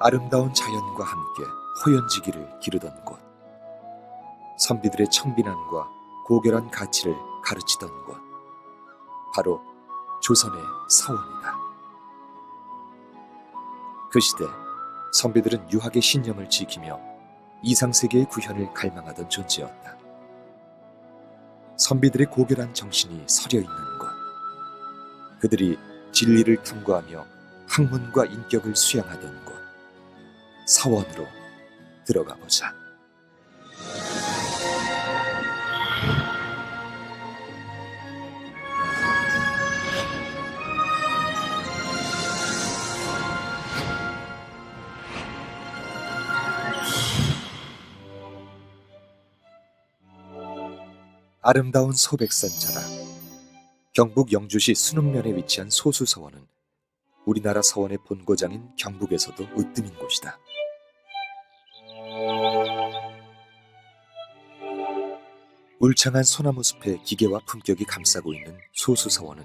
아름다운 자연과 함께 호연지기를 기르던 곳, 선비들의 청빈함과 고결한 가치를 가르치던 곳, 바로 조선의 서원이다. 그 시대 선비들은 유학의 신념을 지키며 이상세계의 구현을 갈망하던 존재였다. 선비들의 고결한 정신이 서려 있는 곳, 그들이 진리를 탐구하며 학문과 인격을 수양하던 곳, 서원으로 들어가 보자. 아름다운 소백산 자락, 경북 영주시 순흥면에 위치한 소수서원은 우리나라 서원의 본고장인 경북에서도 으뜸인 곳이다. 울창한 소나무 숲의 기계와 품격이 감싸고 있는 소수서원은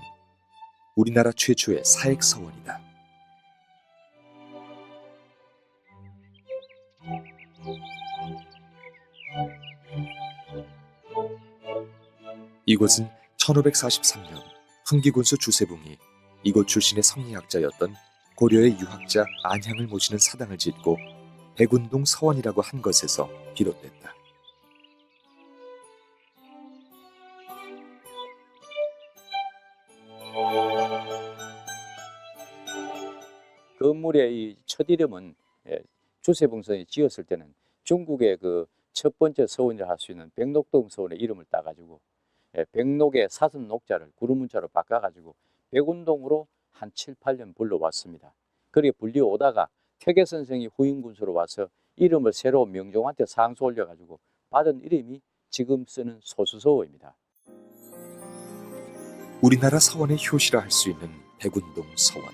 우리나라 최초의 사액서원이다. 이곳은 1543년 풍기군수 주세붕이 이곳 출신의 성리학자였던 고려의 유학자 안향을 모시는 사당을 짓고 백운동 서원이라고 한 것에서 비롯됐다. 건물의 이 첫 이름은 주세붕선이 지었을 때는 중국의 그 첫 번째 서원이라 할 수 있는 백록동 서원의 이름을 따가지고 백록의 사슴 녹자를 구름문자로 바꿔가지고 백운동으로 한 7, 8년 불러왔습니다. 그렇게 불려오다가 퇴계 선생이 후임군수로 와서 이름을 새로 명종한테 상소 올려가지고 받은 이름이 지금 쓰는 소수서원입니다. 우리나라 서원의 효시라 할 수 있는 백운동 서원.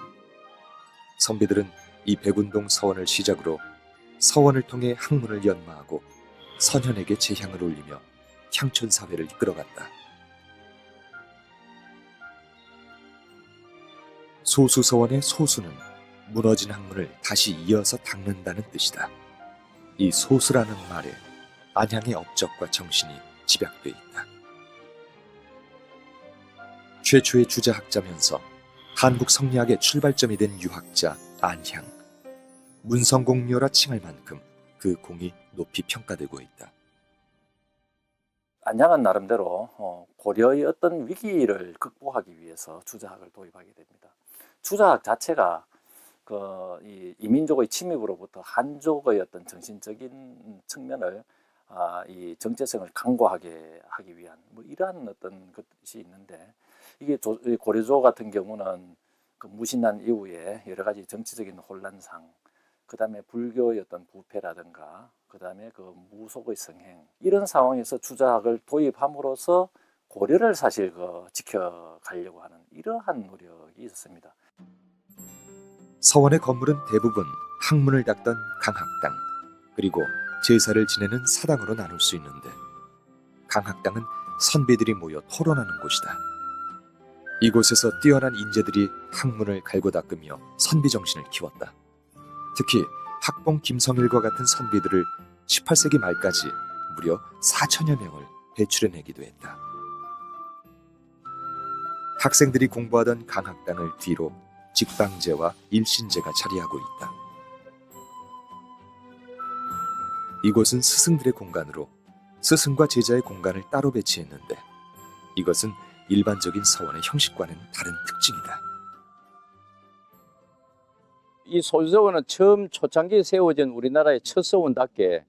선비들은 이 백운동 서원을 시작으로 서원을 통해 학문을 연마하고 선현에게 제향을 올리며 향촌사회를 이끌어갔다. 소수서원의 소수는 무너진 학문을 다시 이어서 닦는다는 뜻이다. 이 소수라는 말에 안향의 업적과 정신이 집약돼 있다. 최초의 주자학자면서 한국 성리학의 출발점이 된 유학자 안향. 문성공묘라 칭할 만큼 그 공이 높이 평가되고 있다. 안양은 나름대로 고려의 어떤 위기를 극복하기 위해서 주자학을 도입하게 됩니다. 주자학 자체가 이 이민족의 침입으로부터 한족의 어떤 정신적인 측면을 이 정체성을 강고하게 하기 위한 뭐 이러한 어떤 것이 있는데, 이게 고려조 같은 경우는 그 무신난 이후에 여러 가지 정치적인 혼란상, 그 다음에 불교의 어떤 부패라든가, 그 다음에 그 무속의 성행, 이런 상황에서 주자학을 도입함으로써 고려를 사실 지켜가려고 하는 이러한 노력이 있었습니다. 서원의 건물은 대부분 학문을 닦던 강학당, 그리고 제사를 지내는 사당으로 나눌 수 있는데, 강학당은 선비들이 모여 토론하는 곳이다. 이곳에서 뛰어난 인재들이 학문을 갈고 닦으며 선비 정신을 키웠다. 특히 학봉 김성일과 같은 선비들을 18세기 말까지 무려 4천여 명을 배출해내기도 했다. 학생들이 공부하던 강학당을 뒤로 직방제와 일신제가 자리하고 있다. 이곳은 스승들의 공간으로 스승과 제자의 공간을 따로 배치했는데, 이것은 일반적인 서원의 형식과는 다른 특징이다. 이 소수서원은 처음 초창기에 세워진 우리나라의 첫 서원답게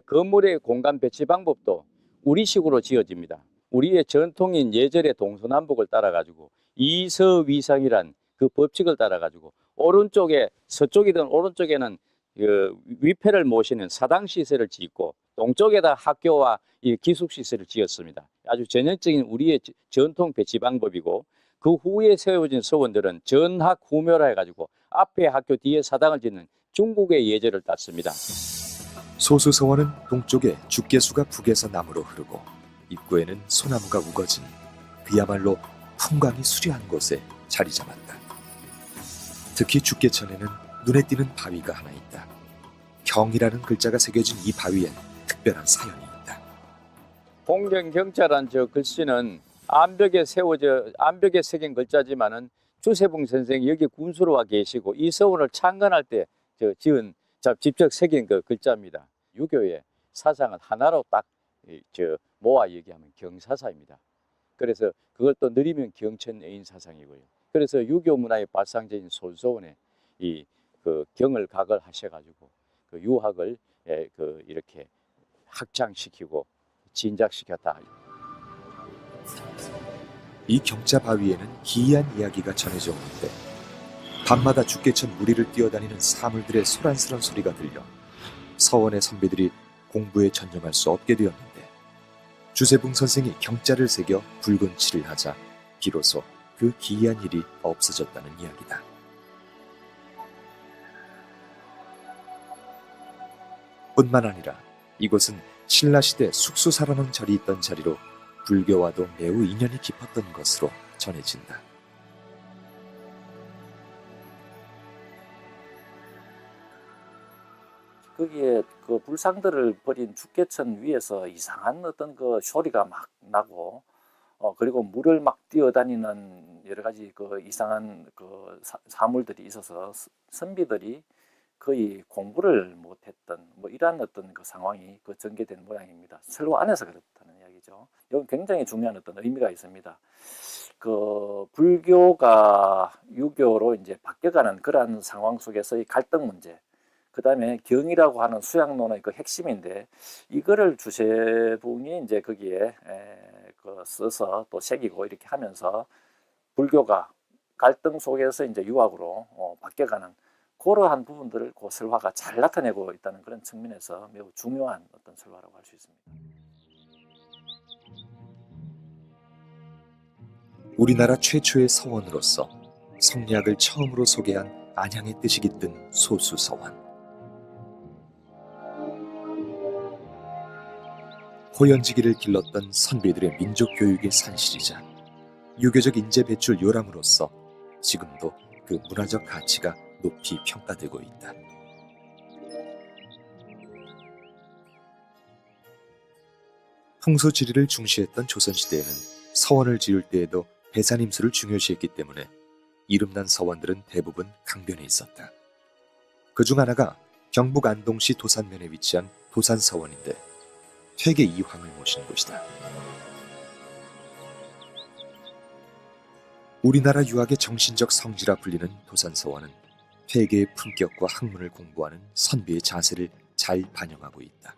건물의 공간 배치 방법도 우리식으로 지어집니다. 우리의 전통인 예절의 동서남북을 따라가지고 이서위상이란 그 법칙을 따라가지고 오른쪽에, 서쪽이든 오른쪽에는 그 위패를 모시는 사당 시설을 짓고 동쪽에다 학교와 이 기숙 시설을 지었습니다. 아주 전형적인 우리의 전통 배치 방법이고, 그 후에 세워진 서원들은 전학 후묘라 해가지고 앞에 학교 뒤에 사당을 짓는 중국의 예절을 땄습니다. 소수서원은 동쪽에 죽계수가 북에서 남으로 흐르고 입구에는 소나무가 우거진 그야말로 풍광이 수려한 곳에 자리 잡았다. 특히 죽계천에는 눈에 띄는 바위가 하나 있다. 경이라는 글자가 새겨진 이 바위엔 특별한 사연이 있다. 공경경자란 저 글씨는 암벽에 새긴 글자지만은 주세붕 선생이 여기 군수로 와 계시고 이 서원을 창건할 때 직접 새긴 그 글자입니다. 유교의 사상은 하나로 딱 모아 얘기하면 경사사입니다. 그래서 그걸 또 느리면 경천애인 사상이고요. 그래서 유교 문화의 발상제인 솔소원에 그 경을 각을 하셔가지고 그 유학을 이렇게 확장시키고 진작시켰다. 이 경자 바위에는 기이한 이야기가 전해져 오는데 밤마다 죽게천 무리를 뛰어다니는 사물들의 소란스런 소리가 들려 서원의 선비들이 공부에 전념할 수 없게 되었는데 주세붕 선생이 경자를 새겨 붉은 칠을 하자 비로소 그 기이한 일이 없어졌다는 이야기다. 뿐만 아니라 이곳은 신라시대 숙수사라는 절이 있던 자리로 불교와도 매우 인연이 깊었던 것으로 전해진다. 거기에 그 불상들을 버린 죽게천 위에서 이상한 어떤 그 소리가 막 나고, 그리고 물을 막 뛰어다니는 여러 가지 그 이상한 그 사물들이 있어서 선비들이 거의 공부를 못했던 뭐 이러한 어떤 그 상황이 그 전개된 모양입니다. 설화 안에서 그렇다는 이야기죠. 여기 굉장히 중요한 어떤 의미가 있습니다. 그 불교가 유교로 이제 바뀌어가는 그러한 상황 속에서의 갈등 문제, 그 다음에 경이라고 하는 수양론의 그 핵심인데 이거를 주세붕이 이제 거기에 써서 또 새기고 이렇게 하면서 불교가 갈등 속에서 이제 유학으로 바뀌어가는 그러한 부분들을 그 설화가 잘 나타내고 있다는 그런 측면에서 매우 중요한 어떤 설화라고 할 수 있습니다. 우리나라 최초의 서원으로서 성리학을 처음으로 소개한 안향의 뜻이 깃든 소수서원. 호연지기를 길렀던 선비들의 민족 교육의 산실이자 유교적 인재 배출 요람으로서 지금도 그 문화적 가치가 높이 평가되고 있다. 풍수지리를 중시했던 조선시대에는 서원을 지을 때에도 배산임수를 중요시했기 때문에 이름난 서원들은 대부분 강변에 있었다. 그중 하나가 경북 안동시 도산면에 위치한 도산서원인데 퇴계 이황을 모신 곳이다. 우리나라 유학의 정신적 성지라 불리는 도산서원은 퇴계의 품격과 학문을 공부하는 선비의 자세를 잘 반영하고 있다.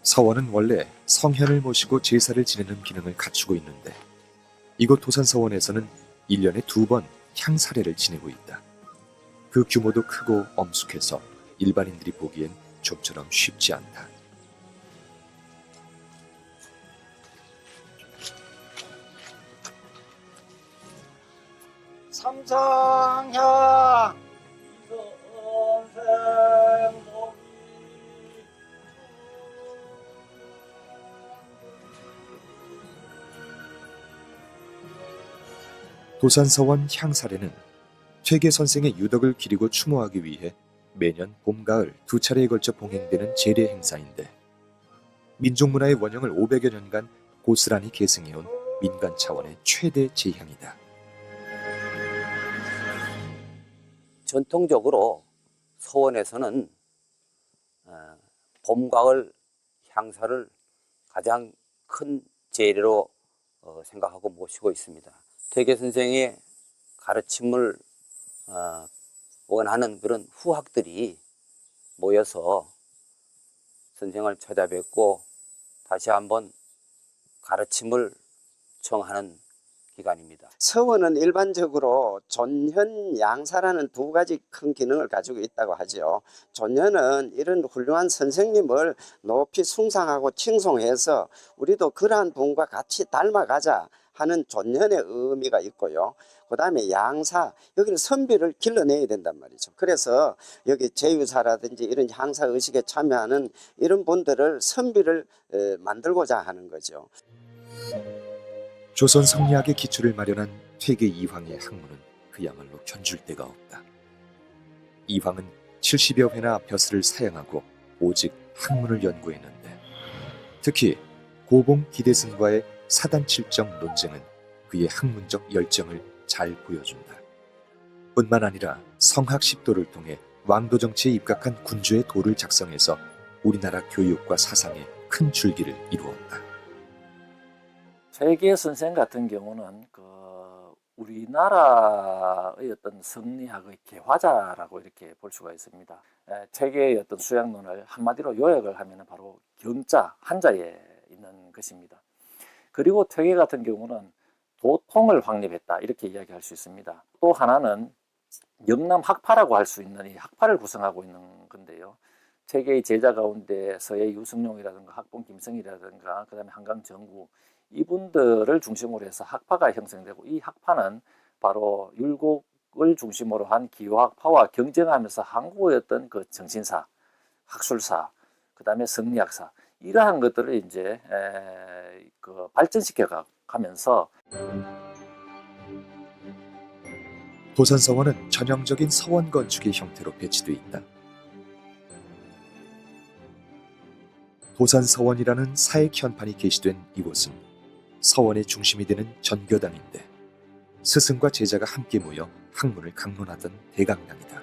서원은 원래 성현을 모시고 제사를 지내는 기능을 갖추고 있는데 이곳 도산서원에서는 1년에 2번 향사례를 지내고 있다. 그 규모도 크고 엄숙해서 일반인들이 보기엔 좀처럼 쉽지 않다. 삼상향 도산서원 향사례는 퇴계 선생의 유덕을 기리고 추모하기 위해 매년 봄, 가을 2차례에 걸쳐 봉행되는 제례 행사인데 민족문화의 원형을 500여 년간 고스란히 계승해온 민간 차원의 최대 제향이다. 전통적으로 서원에서는 봄, 가을 향사를 가장 큰 제례로 생각하고 모시고 있습니다. 퇴계 선생의 가르침을 원하는 그런 후학들이 모여서 선생을 찾아뵙고 다시 한번 가르침을 청하는 기간입니다. 서원은 일반적으로 존현, 양사라는 두 가지 큰 기능을 가지고 있다고 하죠. 존현은 이런 훌륭한 선생님을 높이 숭상하고 칭송해서 우리도 그러한 분과 같이 닮아가자 하는 존현의 의미가 있고요. 그다음에 양사, 여기는 선비를 길러내야 된단 말이죠. 그래서 여기 제유사라든지 이런 향사 의식에 참여하는 이런 분들을 선비를 만들고자 하는 거죠. 조선 성리학의 기초를 마련한 퇴계 이황의 학문은 그야말로 견줄 데가 없다. 이황은 70여 회나 벼슬을 사양하고 오직 학문을 연구했는데, 특히 고봉 기대승과의 사단칠정 논쟁은 그의 학문적 열정을 잘 보여준다. 뿐만 아니라 성학 10도를 통해 왕도 정치에 입각한 군주의 도를 작성해서 우리나라 교육과 사상에 큰 줄기를 이루었다. 퇴계 선생 같은 경우는 우리나라의 어떤 성리학의 개화자라고 이렇게 볼 수가 있습니다. 퇴계의 어떤 수양론을 한마디로 요약을 하면 바로 경자, 한자에 있는 것입니다. 그리고 퇴계 같은 경우는 도통을 확립했다, 이렇게 이야기할 수 있습니다. 또 하나는 영남 학파라고 할 수 있는 이 학파를 구성하고 있는 건데요. 퇴계의 제자 가운데 서예 유승룡이라든가 학본 김성이라든가 그다음에 한강 정구, 이분들을 중심으로 해서 학파가 형성되고, 이 학파는 바로 율곡을 중심으로 한 기호학파와 경쟁하면서 한국의 어떤 그 정신사, 학술사, 그다음에 성리학사, 이러한 것들을 이제 발전시켜 가면서 도산서원은 전형적인 서원 건축의 형태로 배치되어 있다. 도산서원이라는 사액 현판이 게시된 이곳은 서원의 중심이 되는 전교당인데, 스승과 제자가 함께 모여 학문을 강론하던 대강당이다.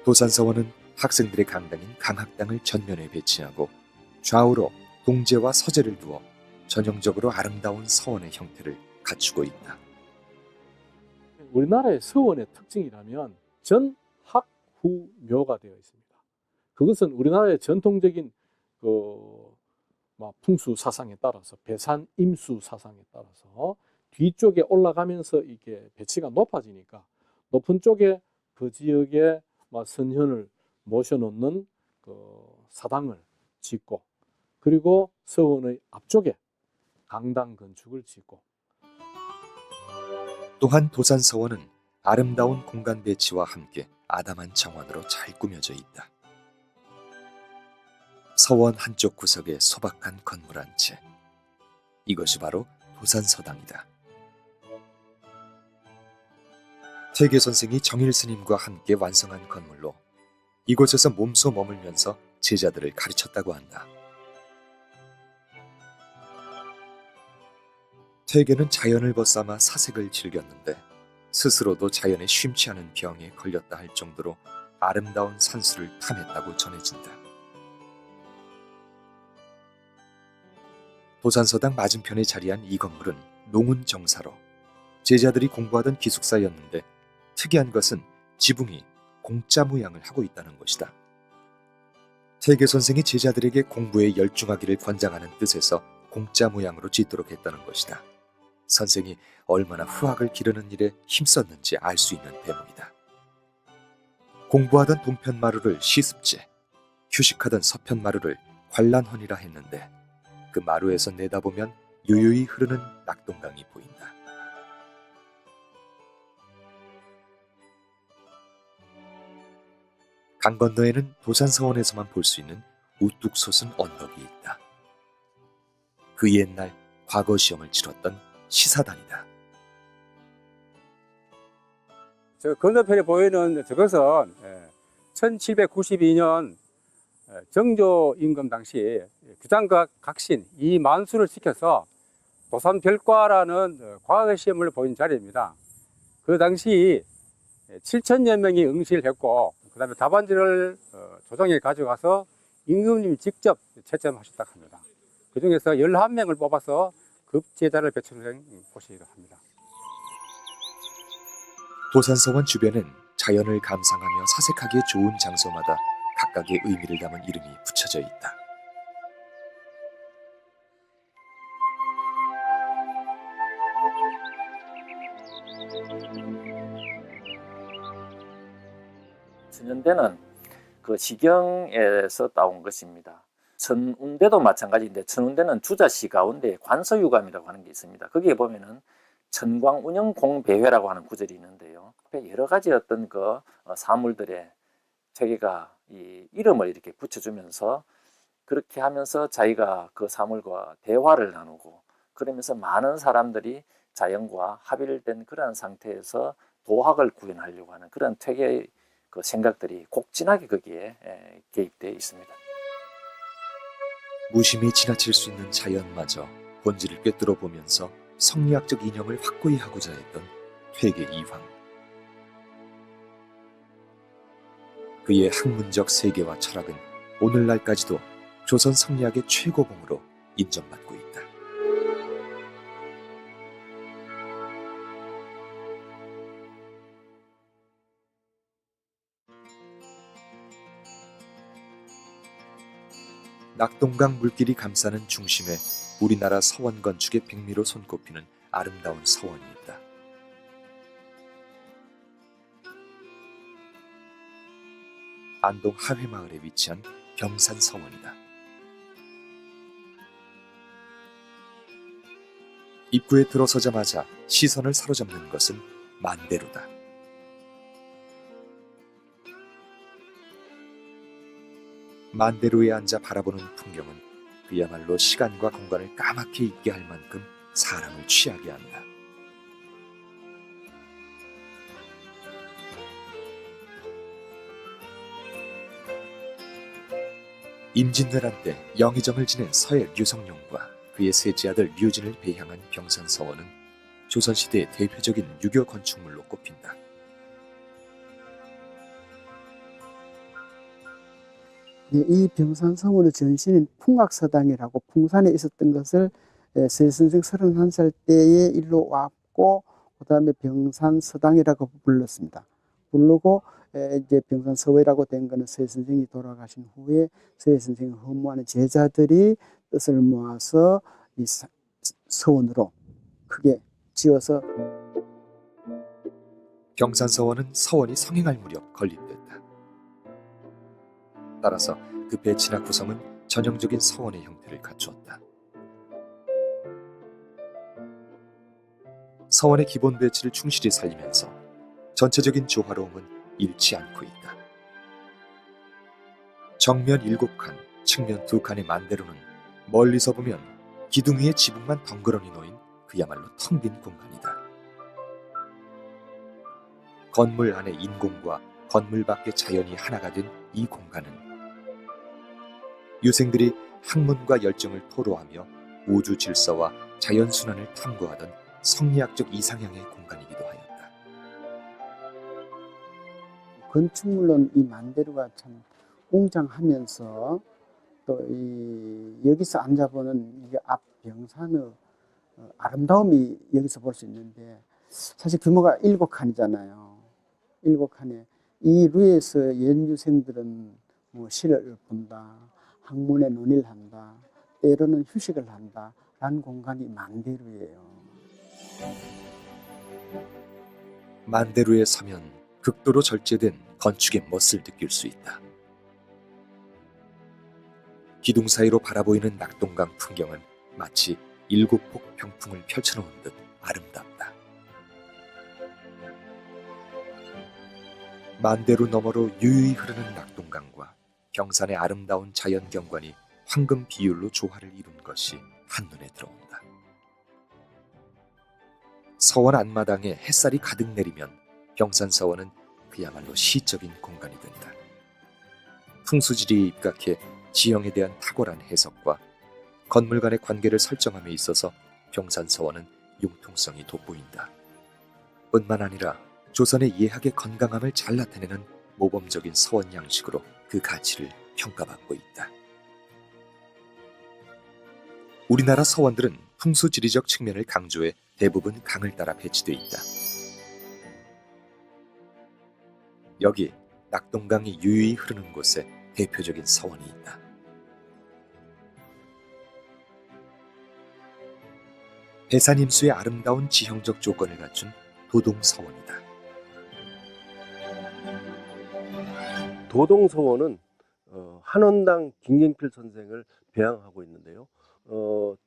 도산서원은 학생들의 강당인 강학당을 전면에 배치하고 좌우로 동제와 서재를 두어 전형적으로 아름다운 서원의 형태를 갖추고 있다. 우리나라의 서원의 특징이라면 전학후묘가 되어 있습니다. 그것은 우리나라의 전통적인 풍수 사상에 따라서, 배산 임수 사상에 따라서 뒤쪽에 올라가면서 이게 배치가 높아지니까 높은 쪽에 그 지역에 선현을 모셔놓는 사당을 짓고, 그리고 서원의 앞쪽에 강당 건축을 짓고. 또한 도산서원은 아름다운 공간 배치와 함께 아담한 정원으로 잘 꾸며져 있다. 서원 한쪽 구석에 소박한 건물 한 채, 이것이 바로 도산서당이다. 퇴계 선생이 정일 스님과 함께 완성한 건물로 이곳에서 몸소 머물면서 제자들을 가르쳤다고 한다. 퇴계는 자연을 벗삼아 사색을 즐겼는데, 스스로도 자연에 쉼치 않은 병에 걸렸다 할 정도로 아름다운 산수를 탐했다고 전해진다. 도산서당 맞은편에 자리한 이 건물은 농운정사로 제자들이 공부하던 기숙사였는데, 특이한 것은 지붕이 공짜 모양을 하고 있다는 것이다. 퇴계 선생이 제자들에게 공부에 열중하기를 권장하는 뜻에서 공짜 모양으로 짓도록 했다는 것이다. 선생이 얼마나 후학을 기르는 일에 힘썼는지 알 수 있는 대목이다. 공부하던 동편마루를 시습제, 휴식하던 서편마루를 관란헌이라 했는데, 그 마루에서 내다보면 유유히 흐르는 낙동강이 보인다. 강 건너에는 도산서원에서만 볼 수 있는 우뚝 솟은 언덕이 있다. 그 옛날 과거 시험을 치렀던 시사단이다. 저 건너편에 보이는 저것은 1792년 정조 임금 당시 규장각 각신 이만수를 시켜서 도산별과라는 과거 시험을 보인 자리입니다. 그 당시 7,000여 명이 응시를 했고, 그 다음에 답안지를 조정에 가져가서 임금님이 직접 채점하셨다고 합니다. 그 중에서 11명을 뽑아서 급제자를 배출한 곳이기도 합니다. 도산서원 주변은 자연을 감상하며 사색하기에 좋은 장소마다 각각의 의미를 담은 이름이 붙여져 있다. 전현대는 그 시경에서 따온 것입니다. 천운대도 마찬가지인데 천운대는 주자시 가운데 관서유감이라고 하는 게 있습니다. 거기에 보면은 천광운영공배회라고 하는 구절이 있는데요. 여러 가지 어떤 그 사물들의 자기가 이 이름을 이렇게 붙여주면서 그렇게 하면서 자기가 그 사물과 대화를 나누고 그러면서 많은 사람들이 자연과 합일된 그러한 상태에서 도학을 구현하려고 하는 그런 퇴계의 그 생각들이 곡진하게 거기에 개입되어 있습니다. 무심히 지나칠 수 있는 자연마저 본질을 꿰뚫어 보면서 성리학적 이념을 확고히 하고자 했던 퇴계 이황. 그의 학문적 세계와 철학은 오늘날까지도 조선 성리학의 최고봉으로 인정받고 있다. 낙동강 물길이 감싸는 중심에 우리나라 서원 건축의 백미로 손꼽히는 아름다운 서원이 있다. 안동 하회마을에 위치한 병산서원이다. 입구에 들어서자마자 시선을 사로잡는 것은 만대루다. 만대루에 앉아 바라보는 풍경은 그야말로 시간과 공간을 까맣게 잊게 할 만큼 사람을 취하게 한다. 임진왜란 때 영의정을 지낸 서해 류성룡과 그의 셋째 아들 류진을 배향한 병산서원은 조선시대의 대표적인 유교 건축물로 꼽힌다. 이 병산서원의 전신인 풍악서당이라고 풍산에 있었던 것을 세선생 31살 때에 일로 왔고 그 다음에 병산서당이라고 불렀습니다. 부르고 이제 병산서회라고 된 것은 세선생이 돌아가신 후에 세선생을 허무하는 제자들이 뜻을 모아서 이 서원으로 크게 지어서 병산서원은 서원이 성행할 무렵 건립됐다. 따라서 그 배치나 구성은 전형적인 서원의 형태를 갖추었다. 서원의 기본 배치를 충실히 살리면서 전체적인 조화로움은 잃지 않고 있다. 정면 7칸, 측면 2칸의 만대로는 멀리서 보면 기둥 위에 지붕만 덩그러니 놓인 그야말로 텅 빈 공간이다. 건물 안의 인공과 건물 밖의 자연이 하나가 된 이 공간은 유생들이 학문과 열정을 토로하며 우주 질서와 자연 순환을 탐구하던 성리학적 이상향의 공간이기도 하였다. 건축물론 이 만대루가 참 웅장하면서 또 여기서 앉아보는 이게 앞 병산의 아름다움이 여기서 볼 수 있는데 사실 규모가 7칸이잖아요. 7칸에 이 루에서 연유생들은 뭐 시를 본다, 학문에 논의를 한다, 때로는 휴식을 한다 라는 공간이 만대루예요. 만대루에 서면 극도로 절제된 건축의 멋을 느낄 수 있다. 기둥 사이로 바라보이는 낙동강 풍경은 마치 7폭 병풍을 펼쳐놓은 듯 아름답다. 만대루 너머로 유유히 흐르는 낙동강과 병산의 아름다운 자연 경관이 황금 비율로 조화를 이룬 것이 한눈에 들어온다. 서원 앞마당에 햇살이 가득 내리면 병산서원은 그야말로 시적인 공간이 된다. 풍수지리에 입각해 지형에 대한 탁월한 해석과 건물 간의 관계를 설정함에 있어서 병산서원은 융통성이 돋보인다. 뿐만 아니라 조선의 예학의 건강함을 잘 나타내는 모범적인 서원 양식으로 그 가치를 평가받고 있다. 우리나라 서원들은 풍수지리적 측면을 강조해 대부분 강을 따라 배치되어 있다. 여기 낙동강이 유유히 흐르는 곳에 대표적인 서원이 있다. 배산임수의 아름다운 지형적 조건을 갖춘 도동서원이다. 도동서원은 한원당 김경필 선생을 배양하고 있는데요.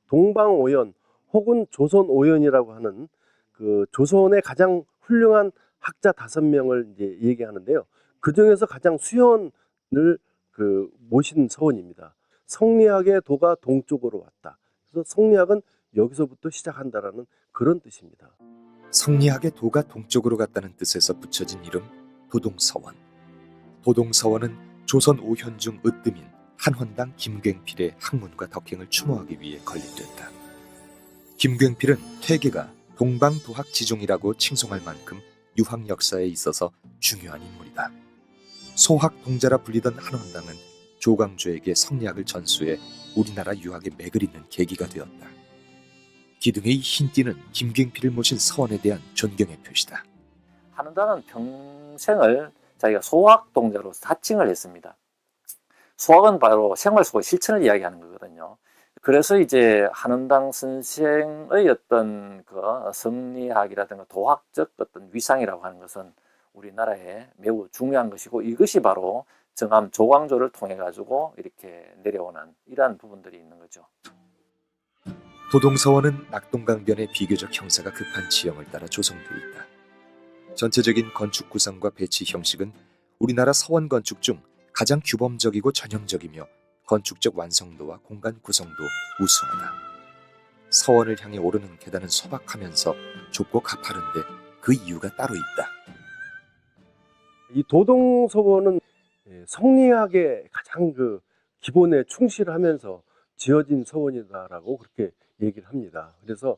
동방오연 혹은 조선오연이라고 하는 그 조선의 가장 훌륭한 학자 5명을 이제 얘기하는데요. 그 중에서 가장 수연을 모신 서원입니다. 성리학의 도가 동쪽으로 왔다. 그래서 성리학은 여기서부터 시작한다라는 그런 뜻입니다. 성리학의 도가 동쪽으로 갔다는 뜻에서 붙여진 이름 도동서원. 도동서원은 조선 오현 중 으뜸인 한원당 김경필의 학문과 덕행을 추모하기 위해 건립됐다. 김경필은 퇴계가 동방도학지종이라고 칭송할 만큼 유학 역사에 있어서 중요한 인물이다. 소학동자라 불리던 한원당은 조광조에게 성리학을 전수해 우리나라 유학에 맥을 잇는 계기가 되었다. 기둥의 흰띠는 김경필을 모신 서원에 대한 존경의 표시다. 한원당은 평생을 자기가 소학동자로 사칭을 했습니다. 소학은 바로 생활 속의 실천을 이야기하는 거거든요. 그래서 이제 한원당 선생의 어떤 그 성리학이라든가 도학적 어떤 위상이라고 하는 것은 우리나라에 매우 중요한 것이고, 이것이 바로 정암 조광조를 통해 가지고 이렇게 내려오는 이러한 부분들이 있는 거죠. 도동서원은 낙동강변의 비교적 형사가 급한 지형을 따라 조성되어 있다. 전체적인 건축 구성과 배치 형식은 우리나라 서원 건축 중 가장 규범적이고 전형적이며 건축적 완성도와 공간 구성도 우수하다. 서원을 향해 오르는 계단은 소박하면서 좁고 가파른데 그 이유가 따로 있다. 이 도동서원은 성리학의 가장 그 기본에 충실하면서 지어진 서원이다라고 그렇게 얘기를 합니다. 그래서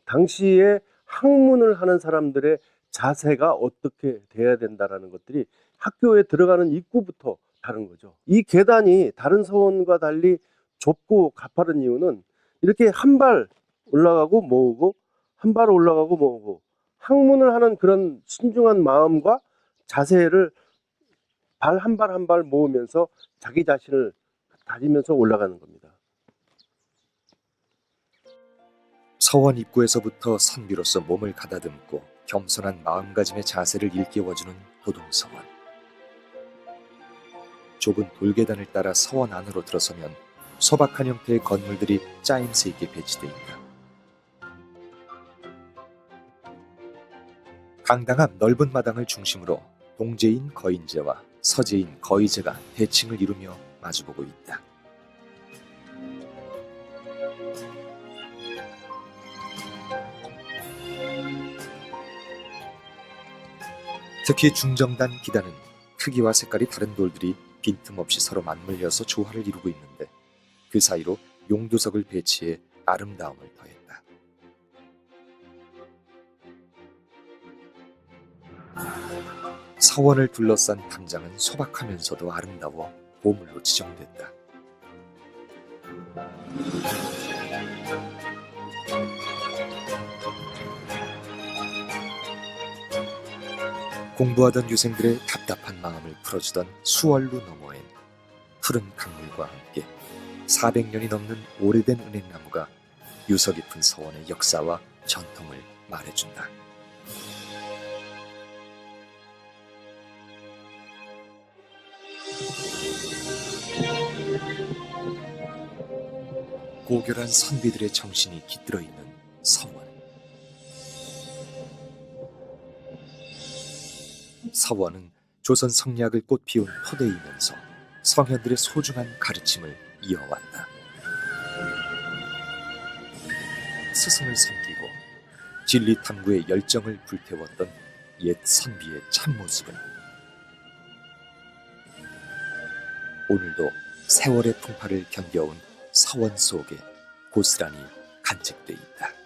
당시에 학문을 하는 사람들의 자세가 어떻게 돼야 된다라는 것들이 학교에 들어가는 입구부터 다른 거죠. 이 계단이 다른 서원과 달리 좁고 가파른 이유는 이렇게 한 발 올라가고 모으고 한 발 올라가고 모으고 학문을 하는 그런 신중한 마음과 자세를 발 한 발 한 발 모으면서 자기 자신을 다지면서 올라가는 겁니다. 서원 입구에서부터 선비로서 몸을 가다듬고 겸손한 마음가짐의 자세를 일깨워주는 도동서원. 좁은 돌계단을 따라 서원 안으로 들어서면 소박한 형태의 건물들이 짜임새 있게 배치되어 있다. 강당 앞 넓은 마당을 중심으로 동제인 거인제와 서제인 거이제가 대칭을 이루며 마주보고 있다. 특히 중정단 기단은 크기와 색깔이 다른 돌들이 빈틈없이 서로 맞물려서 조화를 이루고 있는데 그 사이로 용두석을 배치해 아름다움을 더했다. 서원을 둘러싼 담장은 소박하면서도 아름다워 보물로 지정됐다. 공부하던 유생들의 답답한 마음을 풀어주던 수월루 너머엔 푸른 강물과 함께 400년이 넘는 오래된 은행나무가 유서 깊은 서원의 역사와 전통을 말해준다. 고결한 선비들의 정신이 깃들어 있는 서원. 서원은 조선 성리학을 꽃피운 토대이면서 성현들의 소중한 가르침을 이어왔다. 스승을 섬기고 진리 탐구의 열정을 불태웠던 옛 선비의 참모습은 오늘도 세월의 풍파를 견뎌온 서원 속에 고스란히 간직돼 있다.